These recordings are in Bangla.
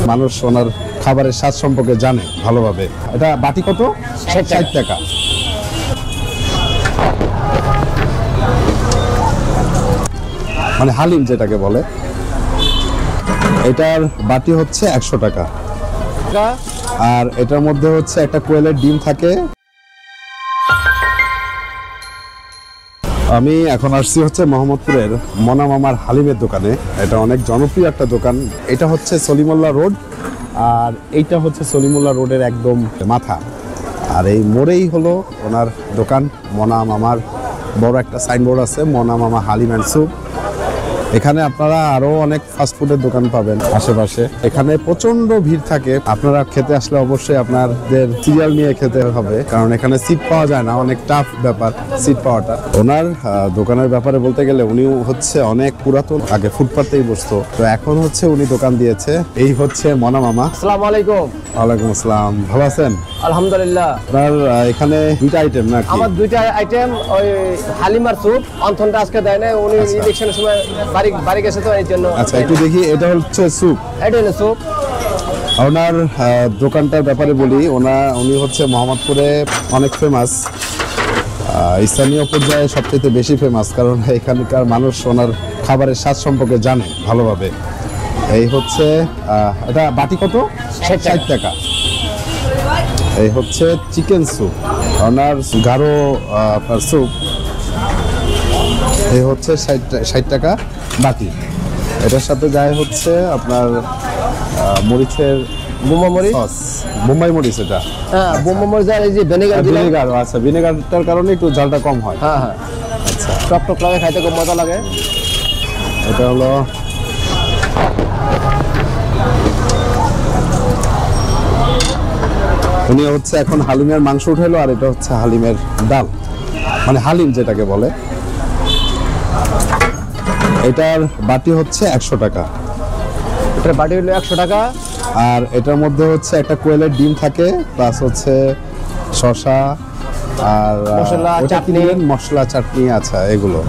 মানুষ ওনার খাবারের স্বাদ সম্পর্কে জানে ভালোভাবে। এটা বাটি কত? 60 টাকা। মানে হালিম যেটাকে বলে, এটার বাটি হচ্ছে 100 টাকা। আর এটার মধ্যে হচ্ছে একটা কোয়েলের ডিম থাকে। আমি এখন আসছি হচ্ছে মোহাম্মদপুরের মনা মামার হালিমের দোকানে। এটা অনেক জনপ্রিয় একটা দোকান। এটা হচ্ছে সলিমুল্লাহ রোড, আর এইটা হচ্ছে সলিমুল্লাহ রোডের একদম মাথা। আর এই মোড়েই হলো ওনার দোকান। মনা মামার বড় একটা সাইনবোর্ড আছে, মনা মামা হালিম অ্যান্ড স্যুপ। এখানে আপনারা আরো অনেক ফাস্টফুডের দোকান পাবেন আশেপাশে। এখানে প্রচন্ড ভিড় থাকে। আপনারা খেতে আসলে অবশ্যই আপনাদের সিরিয়াল নিয়ে খেতে হবে, কারণ এখানে সিট পাওয়া যায় না। অনেক টাফ ব্যাপার সিট পাওয়াটা। ওনার দোকানের ব্যাপারে বলতে গেলে উনি হচ্ছে অনেক পুরাতন, আগে ফুটপাতেই বসতো, তো এখন হচ্ছে উনি দোকান দিয়েছে। এই হচ্ছে মনা মামা। আসসালামু আলাইকুম। ওয়ালাইকুম আসসালাম। ভালো আছেন? আলহামদুলিল্লাহ। আপনার এখানে দুইটা আইটেম নাকি? আমার দুইটা আইটেম, ওই হালিম আর স্যুপ। অন্থনটা আজকে দেয় না, উনি ইলেকশনের সময় বাড়ি গেছে, তো এই জন্য। আচ্ছা, একটু দেখি। এটা হচ্ছে স্যুপ। এটা হলো স্যুপ। ওনার দোকানটার ব্যাপারে বলি। উনি হচ্ছে মোহাম্মদপুরে অনেক ফেমাস, স্থানীয় পর্যায়ে সবচেয়ে বেশি ফেমাস, কারণ এখানকার মানুষ ওনার খাবারের স্বাদ সম্পর্কে জানে ভালোভাবে। এই হচ্ছে এটা বাটি কত? 60 টাকা। এই হচ্ছে চিকেন স্যুপ, ওনার গাঢ় আপনার স্যুপ। এই হচ্ছে 60 টাকা বাটি। এটার সাথে যায় হচ্ছে আপনার মরিচের বোম্বাই মরিচ সস, বোম্বাই মরিচ। এটা হ্যাঁ, বোম্বাই মরিচ আর এই যে ভিনেগার। আচ্ছা, ভিনেগারটার কারণে একটু ঝালটা কম হয়। হ্যাঁ হ্যাঁ। আচ্ছা, টক টক লাগে, খাইতে খুব মজা লাগে। এটা হলো উনি হচ্ছে এখন হালিমের মাংস উঠাইলো, আর এটা হচ্ছে হালিমের ডাল, মানে হালিম যেটাকে বলে। এটার বাটি হচ্ছে 100 টাকা। এটার বাটি হলো 100 টাকা। আর এটার মধ্যে হচ্ছে একটা কোয়েলের ডিম থাকে, প্লাস হচ্ছে শসা আর মশলা, চাটনি। মশলা, চাটনি। আচ্ছা, এগুলো।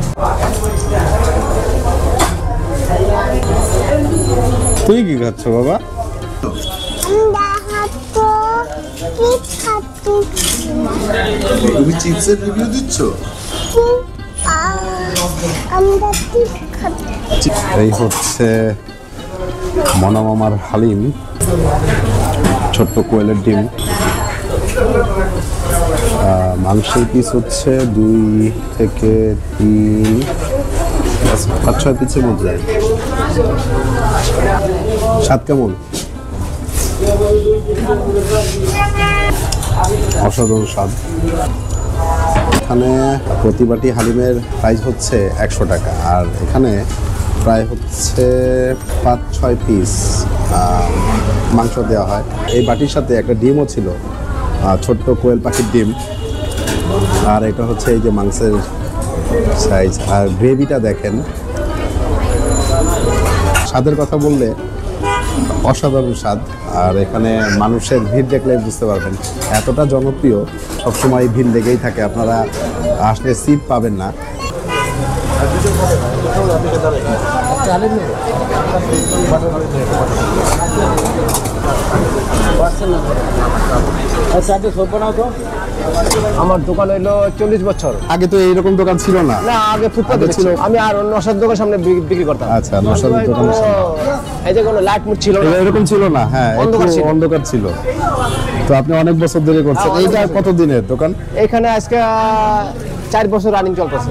তুই কি খাচ্ছ বাবা? তুমি চিপসের রিভিউ দিচ্ছ? এই হচ্ছে মনা মামার হালিম, ছোট্ট কোয়েলের ডিম। মাংসের পিস হচ্ছে 2 থেকে 3, 5-6 পিসের মধ্যে। স্বাদ কেমন? অসাধারণ স্বাদ। এখানে প্রতি বাটি হালিমের প্রাইস হচ্ছে 100 টাকা। আর এখানে প্রায় হচ্ছে 5-6 পিস মাংস দেওয়া হয়। এই বাটির সাথে একটা ডিমও ছিল, ছোট্ট কোয়েল পাখির ডিম। আর এটা হচ্ছে এই যে মাংসের সাইজ। আর গ্রেভিটা দেখেন। স্বাদের কথা বললে অসাধারণ স্বাদ। আর এখানে মানুষের ভিড় দেখলে বুঝতে পারবেন, এতটা জনপ্রিয়। সবসময় ভিড় লেগেই থাকে, আপনারা আসলে সিট পাবেন না। আমার দোকান হইলো 40 বছর। আগে তো এইরকম দোকান ছিল না? না, আগে ফুটপাতে ছিল। আমি আর নশার দোকানের সামনে বিক্রি করতাম। আচ্ছা, নশার দোকানের সামনে। এই যে কোনো লাইট মুট ছিল না, এরকম ছিল না। হ্যাঁ, অন্ধকার ছিল। তো আপনি অনেক বছর ধরে করছেন। এইটা কত দিনের দোকান? এখানে আজকে 4 বছর রানিং চলতেছে।